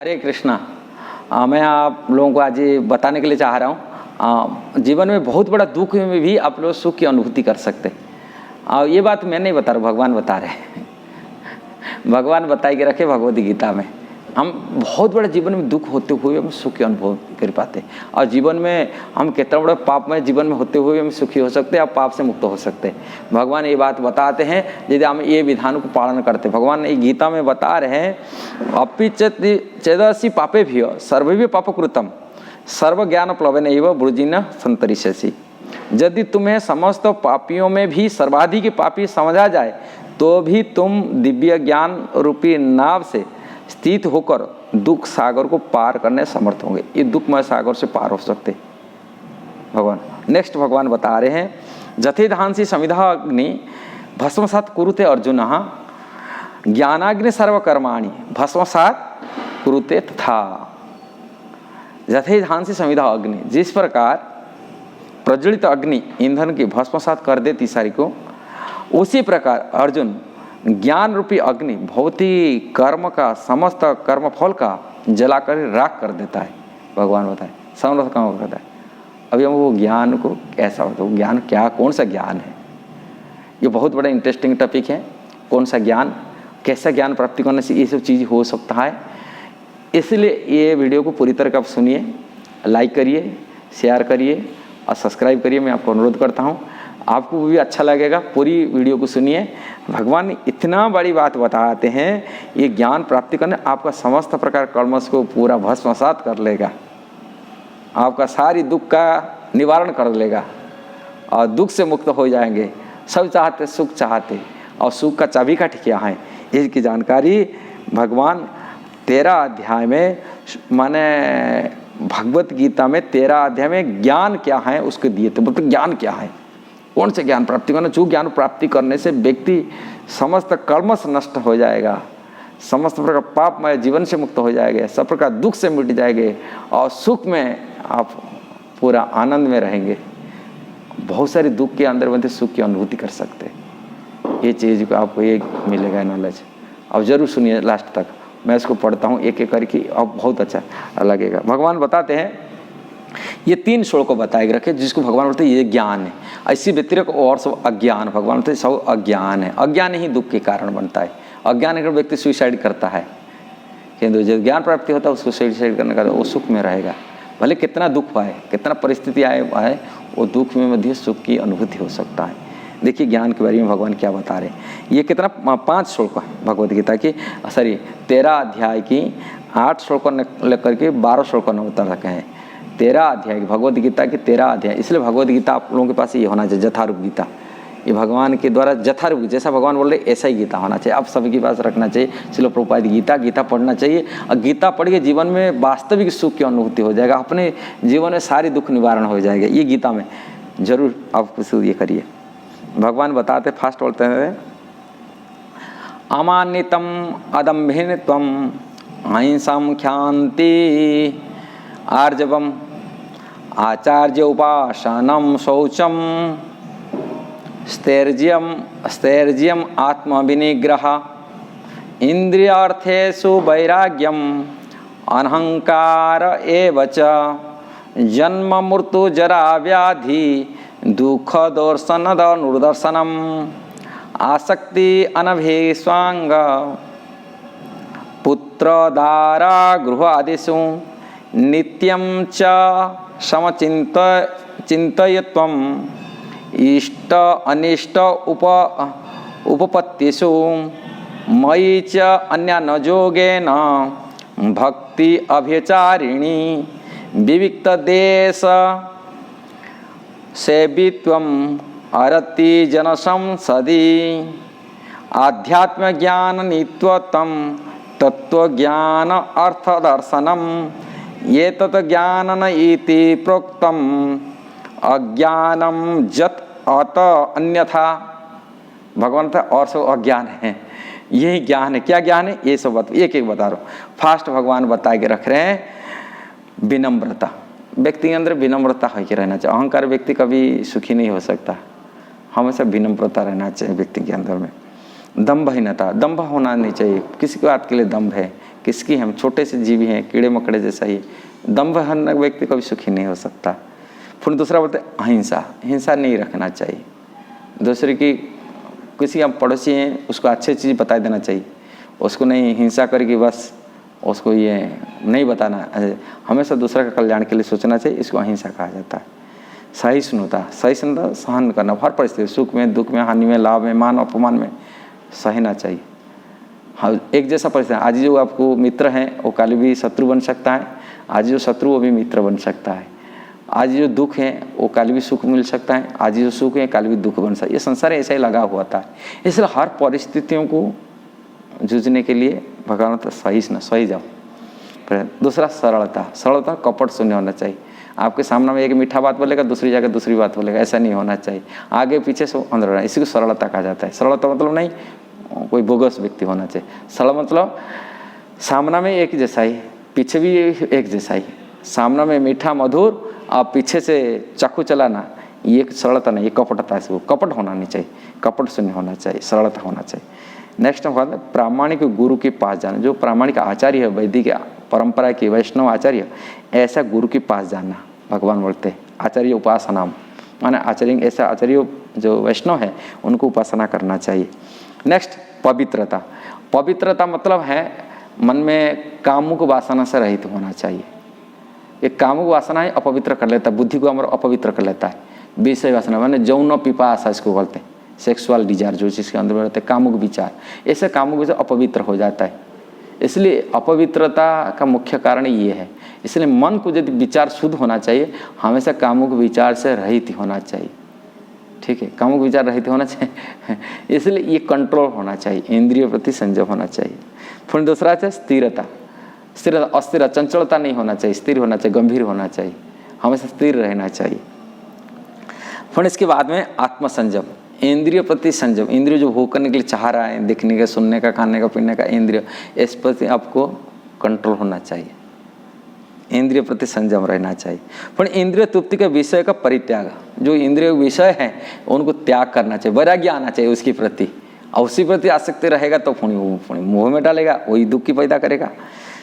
हरे कृष्णा। मैं आप लोगों को आज ये बताने के लिए चाह रहा हूँ, जीवन में बहुत बड़ा दुख में भी आप लोग सुख की अनुभूति कर सकते हैं। और ये बात मैं नहीं बता रहा, भगवान बता रहे हैं। भगवान बताए के रखे भगवद गीता में। हम बहुत बड़ा जीवन में दुख होते हुए हम सुख की अनुभव कर पाते हैं, और जीवन में हम कितना बड़ा पाप में जीवन में होते हुए हम सुखी हो सकते हैं और पाप से मुक्त हो सकते हैं। भगवान ये बात बताते हैं यदि हम ये विधान को पालन करते। भगवान ये गीता में बता रहे हैं, अपि चेदसि पापे भी सर्वैव पापकृतम सर्व ज्ञान प्लवन एव ब्रुजिन संतरिष्यसि। यदि तुम्हें समस्त पापियों में भी सर्वाधिक पापी समझा जाए तो भी तुम दिव्य ज्ञान रूपी नाव से स्थित होकर दुख सागर को पार करने समर्थ होंगे। ये दुखमय सागर से पार हो सकते भगवान। नेक्स्ट भगवान बता रहे हैं, जथेधांसी समिधा अग्नि भस्मसात कुरुते अर्जुन ज्ञानाग्नि सर्वकर्माणि भस्मसात कुरुते तथा। जथेधांसी समिधा अग्नि, जिस प्रकार प्रज्वलित अग्नि ईंधन की भस्मसात कर देती सारी को, उसी प्रकार अर्जुन ज्ञान रूपी अग्नि भौतिक कर्म का समस्त कर्म फल का जलाकर राख कर देता है। भगवान बताए समर्थ काम करता है। अभी हम वो ज्ञान को कैसा होता है, वो ज्ञान क्या, कौन सा ज्ञान है, ये बहुत बड़ा इंटरेस्टिंग टॉपिक है। कौन सा ज्ञान, कैसा ज्ञान प्राप्ति करने से ये सब चीज़ हो सकता है। इसलिए ये वीडियो को पूरी तरह आप सुनिए, लाइक करिए, शेयर करिए और सब्सक्राइब करिए। मैं आपको अनुरोध करता हूँ, आपको भी अच्छा लगेगा। पूरी वीडियो को सुनिए। भगवान इतना बड़ी बात बताते हैं, ये ज्ञान प्राप्ति करने आपका समस्त प्रकार कर्मस को पूरा भस्मसात कर लेगा, आपका सारी दुख का निवारण कर लेगा और दुख से मुक्त हो जाएंगे। सब चाहते सुख चाहते, और सुख का चाबीकाठी क्या है इसकी जानकारी भगवान 13 अध्याय में, माने भगवत गीता में 13 अध्याय में ज्ञान क्या है उसको दिए थे। बोलते ज्ञान क्या है, कौन से ज्ञान प्राप्ति करना। जो ज्ञान प्राप्ति करने से व्यक्ति समस्त कर्म से नष्ट हो जाएगा, समस्त प्रकार पापमय जीवन से मुक्त हो जाएंगे, सब प्रकार दुख से मिट जाएंगे और सुख में आप पूरा आनंद में रहेंगे। बहुत सारे दुख के अंदर बनते सुख की अनुभूति कर सकते। ये चीज़ को आपको ये मिलेगा नॉलेज। अब जरूर सुनिए लास्ट तक, मैं इसको पढ़ता हूँ एक एक करके, अब बहुत अच्छा लगेगा। भगवान बताते हैं, ये 3 श्लोक को बताए रखे जिसको भगवान बोलते हैं ये ज्ञान है। ऐसी व्यतिरिक्त और सब अज्ञान, भगवान बोलते हैं सब अज्ञान है। अज्ञान ही दुख के कारण बनता है। अज्ञान अगर व्यक्ति सुसाइड करता है, किंतु जब ज्ञान प्राप्ति होता है उसको सुसाइड करने का वो सुख में रहेगा। भले कितना दुख पाए, कितना परिस्थिति आए, वो दुख में मध्य सुख की अनुभूति हो सकता है। देखिए ज्ञान के बारे में भगवान क्या बता रहे हैं। ये कितना 5 श्लोक है भगवद गीता की, 13 अध्याय की 8 श्लोक लेकर के 12 श्लोक बता रखे हैं। 13 अध्याय की भगवद गीता की 13 अध्याय, इसलिए भगवद गीता आप लोगों के पास ये होना चाहिए जथारूप गीता। ये भगवान के द्वारा जथारूप, जैसा भगवान बोल रहे ऐसा ही गीता होना चाहिए, आप सभी के पास रखना चाहिए। चलो प्रभुपाद गीता पढ़ना चाहिए, और गीता पढ़ के जीवन में वास्तविक सुख की अनुभूति हो जाएगा, अपने जीवन में सारी दुख निवारण हो जाएगा। ये गीता में जरूर आप कुछ ये करिए। भगवान बताते, फास्ट बोलते हैं, अमानितम अदम्भिनत्वम अहिंसम ख्यान्ति आर्जवम आचार्य उपासनम शौचम स्थैर्यम आत्मविनिग्रह इंद्रियार्थेषु वैराग्यम अहंकार एव च जन्म मृत्यु जरा व्याधि दुख दर्शनम आसक्ति अनभिस्वांग पुत्र दारा गृह आदिषु नित्यं च समचिन्तयत्वं इष्ट अनिष्ट उपपत्तिषु मयि च अन्यानयोगेन भक्ति अभ्यचारिणी विविक्त देश सेवित्वं अरति जनसंसदि आध्यात्म ज्ञान नित्यत्वं तत्वज्ञान अर्थदर्शनम ये तत् ज्ञानन इति प्रोक्तम अज्ञानम जत अत अन्यथा। भगवान था और सब अज्ञान है, यही ज्ञान है। क्या ज्ञान है ये सब बात एक एक बता रहा हूँ। फास्ट भगवान बता के रख रहे हैं, विनम्रता। व्यक्ति के अंदर विनम्रता होकर रहना चाहिए। अहंकार व्यक्ति कभी सुखी नहीं हो सकता, हमेशा विनम्रता रहना चाहिए व्यक्ति के अंदर में। दंभहीनता, दंभ होना नहीं चाहिए। किसी की बात के लिए दंभ है, किसकी? हम छोटे से जीवी हैं, कीड़े मकड़े जैसा ही। दम्भ व्यक्ति कभी सुखी नहीं हो सकता। फिर दूसरा बोलते हैं अहिंसा। हिंसा नहीं रखना चाहिए। दूसरे की किसी हम पड़ोसी हैं उसको अच्छी चीज़ बता देना चाहिए, उसको नहीं हिंसा करके बस उसको ये नहीं बताना, हमेशा दूसरा का कल्याण के लिए सोचना चाहिए। इसको अहिंसा कहा जाता है। सहिष्णुता, सहिष्णुता सहन करना हर परिस्थिति, सुख में, दुख में, हानि में, लाभ में, मान अपमान में सहना चाहिए। हाँ, एक जैसा परिस्थिति। आज जो आपको मित्र हैं वो कल भी शत्रु बन सकता है, आज जो शत्रु वो भी मित्र बन सकता है। आज जो दुख है वो कल भी सुख मिल सकता है, आज जो सुख है कल भी दुख बन सकता है। ये संसार ऐसा ही लगा हुआ था। इसलिए हर परिस्थितियों को जूझने के लिए भगवान तो सही जाओ। दूसरा सरलता, सरलता कपट शून्य होना चाहिए। आपके सामने में एक मीठा बात बोलेगा, दूसरी जगह दूसरी बात बोलेगा, ऐसा नहीं होना चाहिए। आगे पीछे से अंदर रहना, इसी को सरलता कहा जाता है। सरलता मतलब नहीं कोई बोगस व्यक्ति होना चाहिए। सरल मतलब सामना में एक जैसा ही, पीछे भी एक जैसा ही। सामना में मीठा मधुर, आप पीछे से चाकू चलाना, ये सरलता नहीं, ये कपटता है। इसको कपट होना नहीं चाहिए, कपट शून्य होना चाहिए, सरलता होना चाहिए। नेक्स्ट हम कहते हैं प्रामाणिक गुरु के पास जाना। जो प्रामाणिक आचार्य है, वैदिक परंपरा के वैष्णव आचार्य, ऐसा गुरु के पास जाना। भगवान बोलते हैं आचार्य उपासना, माने आचार्य, ऐसा आचार्य जो वैष्णव है उनको उपासना करना चाहिए। नेक्स्ट पवित्रता। पवित्रता मतलब है मन में कामुक वासना से रहित होना चाहिए। एक कामुक वासना है अपवित्र कर लेता है, बुद्धि को हमारा अपवित्र कर लेता है। विषय वासना माने जौन पिपासा इसको बोलते हैं, सेक्सुअल डिजायर, जो चीज़ के अंदर में रहते हैं कामुक विचार, ऐसे कामुक विचार अपवित्र हो जाता है। इसलिए अपवित्रता का मुख्य कारण ये है। इसलिए मन को यदि विचार शुद्ध होना चाहिए, हमेशा कामुक विचार से रहित होना चाहिए। ठीक है, कामुक विचार रहित होना चाहिए। इसलिए ये कंट्रोल होना चाहिए, इंद्रियों प्रति संयम होना चाहिए। फिर दूसरा है स्थिरता। स्थिरता, अस्थिर, चंचलता नहीं होना चाहिए, स्थिर होना चाहिए, गंभीर होना चाहिए, हमेशा स्थिर रहना चाहिए। फिर इसके बाद में आत्मसंयम, इंद्रिय प्रति संयम। इंद्रिय जो भोग करने के लिए चाह रहा है, देखने का, सुनने का, खाने का, पीने का इंद्रिय, इस प्रति आपको कंट्रोल होना चाहिए, इंद्रिय प्रति संयम रहना चाहिए। फिर इंद्रिय तृप्ति के विषय का परित्याग। जो इंद्रिय विषय है उनको त्याग करना चाहिए, वैराग्य आना चाहिए उसके प्रति। और उसी प्रति आसक्ति रहेगा तो पुण्य मोह में डालेगा, वही दुख की पैदा करेगा।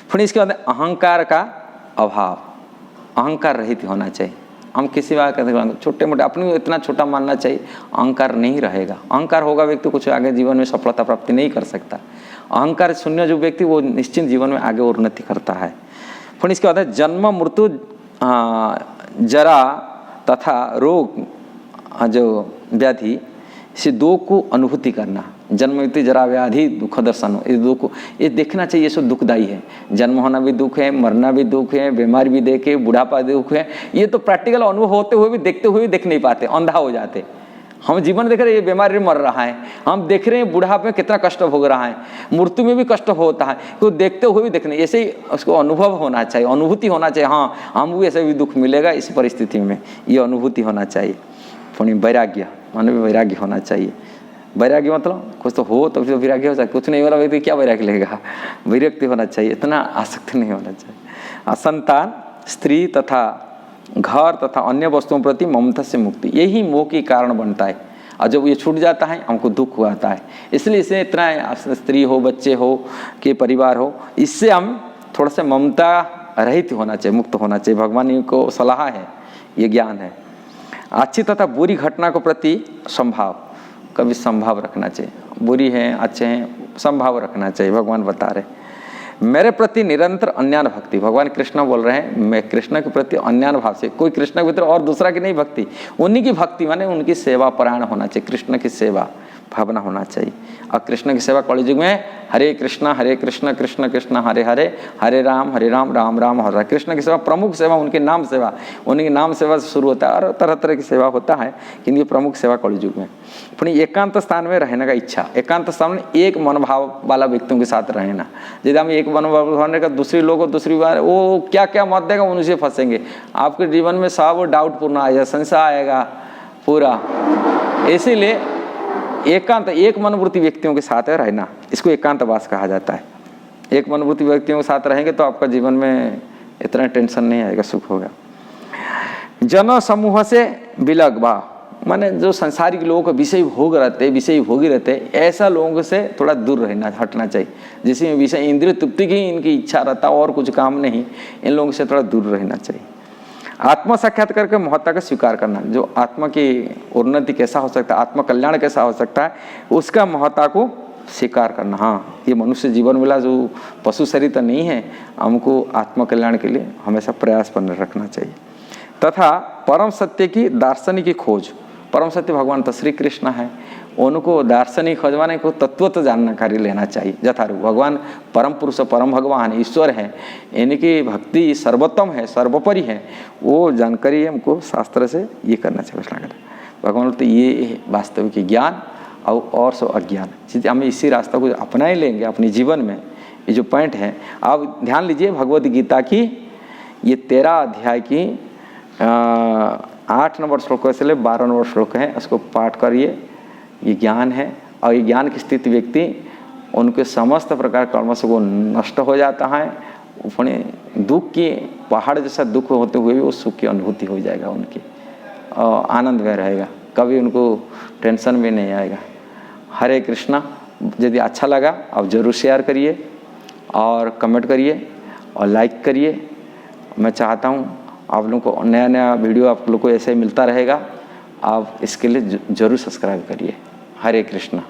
फिर इसके बाद अहंकार का अभाव, अहंकार रहित होना चाहिए। हम किसी बात कहते छोटे मोटे अपने को इतना छोटा मानना चाहिए, अहंकार नहीं रहेगा। अहंकार होगा व्यक्ति कुछ आगे जीवन में सफलता प्राप्ति नहीं कर सकता। अहंकार शून्य जो व्यक्ति वो निश्चित जीवन में आगे उन्नति करता है। फिर इसके बाद है जन्म मृत्यु जरा तथा रोग जो व्याधि, इसे दो को अनुभूति करना। जन्म मृत्यु जरा व्याधि दुख दर्शन, इस दो को ये देखना चाहिए। ये सब दुखदायी है, जन्म होना भी दुख है, मरना भी दुख है, बीमारी भी देखे, बुढ़ापा दुख है। ये तो प्रैक्टिकल अनुभव होते हुए भी, देखते हुए भी देख नहीं पाते, अंधा हो जाते। हम जीवन देख रहे हैं, ये बीमारी मर रहा है, हम देख रहे हैं बुढ़ापे में कितना कष्ट भोग रहा है, मृत्यु में भी कष्ट होता है, तो देखते हुए भी देखने। ऐसे ही उसको अनुभव होना चाहिए, अनुभूति होना चाहिए। हाँ, हमको ऐसे भी दुख मिलेगा इस परिस्थिति में, ये अनुभूति होना चाहिए। पुण्य वैराग्य, मन में वैराग्य होना चाहिए। वैराग्य मतलब कुछ तो हो तो फिर वैराग्य हो सकता, कुछ नहीं हो रहा व्यक्ति क्या वैराग्य लेगा। विरक्ति होना चाहिए, इतना आसक्ति नहीं होना चाहिए। असंतान, स्त्री तथा घर तथा अन्य वस्तुओं प्रति ममता से मुक्ति, यही मोह के कारण बनता है। और जब ये छूट जाता है हमको दुख आता है। इसलिए इसे इतना, स्त्री हो, बच्चे हो, के परिवार हो, इससे हम थोड़ा सा ममता रहित होना चाहिए, मुक्त होना चाहिए। भगवान को सलाह है, ये ज्ञान है। अच्छी तथा बुरी घटना को प्रति संभाव, कभी संभाव रखना चाहिए। बुरी है, अच्छे हैं, संभाव रखना चाहिए। भगवान बता रहे मेरे प्रति निरंतर अन्यान भक्ति। भगवान कृष्ण बोल रहे हैं मैं कृष्ण के प्रति अन्यान भाव से, कोई कृष्ण के भीतर और दूसरा की नहीं भक्ति, उन्हीं की भक्ति माने उनकी सेवा परायण होना चाहिए, कृष्ण की सेवा भावना होना चाहिए। और कृष्ण की सेवा कलयुग में हरे कृष्ण कृष्ण कृष्ण हरे हरे, हरे राम राम राम हरे हरे। कृष्ण की सेवा प्रमुख सेवा, उनके नाम सेवा, उनके नाम सेवा से शुरू होता है और तरह तरह की सेवा होता है, किंतु ये प्रमुख सेवा कलयुग में। अपनी एकांत स्थान में रहने का इच्छा, एकांत स्थान में एक मनोभाव वाला व्यक्तियों के साथ रहना। यदि हम एक मनोभाव होने का दूसरे लोगों दूसरी बार वो क्या क्या मत देगा उनसे फंसेंगे, आपके जीवन में सब डाउटपूर्ण आएगा, संशय आएगा पूरा। इसीलिए एकांत, एक मनोवृत्ति व्यक्तियों के साथ रहना, इसको एकांतवास कहा जाता है। एक मनोवृत्ति व्यक्तियों के साथ रहेंगे तो आपका जीवन में इतना टेंशन नहीं आएगा, सुख होगा। जन समूह से विलग बा, माने जो संसारिक लोगों का विषय भोग रहते, विषय भोगी रहते, ऐसा लोगों से थोड़ा दूर रहना, हटना चाहिए। जिसमें विषय इंद्रिय तृप्ति की इनकी इच्छा रहता और कुछ काम नहीं, इन लोगों से थोड़ा दूर रहना चाहिए। आत्मा साक्षात करके महत्ता का स्वीकार करना, जो आत्मा की उन्नति कैसा हो सकता है, आत्मा कल्याण कैसा हो सकता है, उसका महत्ता को स्वीकार करना। हाँ, ये मनुष्य जीवन मिला, जो पशु शरीर तो नहीं है, हमको आत्मा कल्याण के लिए हमेशा प्रयास बने रखना चाहिए। तथा परम सत्य की दार्शनिक की खोज, परम सत्य भगवान तो श्री कृष्ण है, उनको दार्शनिक खोजवाने को तत्व तो जानकारी लेना चाहिए यथारूप। भगवान परम पुरुष, परम भगवान ईश्वर है, इनकी भक्ति सर्वोत्तम है, सर्वोपरि है, वो जानकारी हमको शास्त्र से ये करना चाहिए। भगवान बोलते ये वास्तविक ज्ञान और सो अज्ञान, यदि हम इसी रास्ता को अपना ही लेंगे अपने जीवन में, ये जो पॉइंट है आप ध्यान लीजिए। भगवद गीता की ये 13 अध्याय की 8 नंबर श्लोक से ले 12 नंबर श्लोक है, उसको पाठ करिए। ये ज्ञान है, और ये ज्ञान की स्थिति व्यक्ति उनके समस्त प्रकार कर्म से वो नष्ट हो जाता है। अपने दुख की पहाड़ जैसा दुख होते हुए भी वो सुख की अनुभूति हो जाएगा उनकी, और आनंद में रहेगा, कभी उनको टेंशन भी नहीं आएगा। हरे कृष्णा। यदि अच्छा लगा आप ज़रूर शेयर करिए और कमेंट करिए और लाइक करिए। मैं चाहता हूँ आप लोगों को नया नया वीडियो आप लोगों को ऐसे ही मिलता रहेगा, आप इसके लिए ज़रूर सब्सक्राइब करिए। हरे कृष्णा।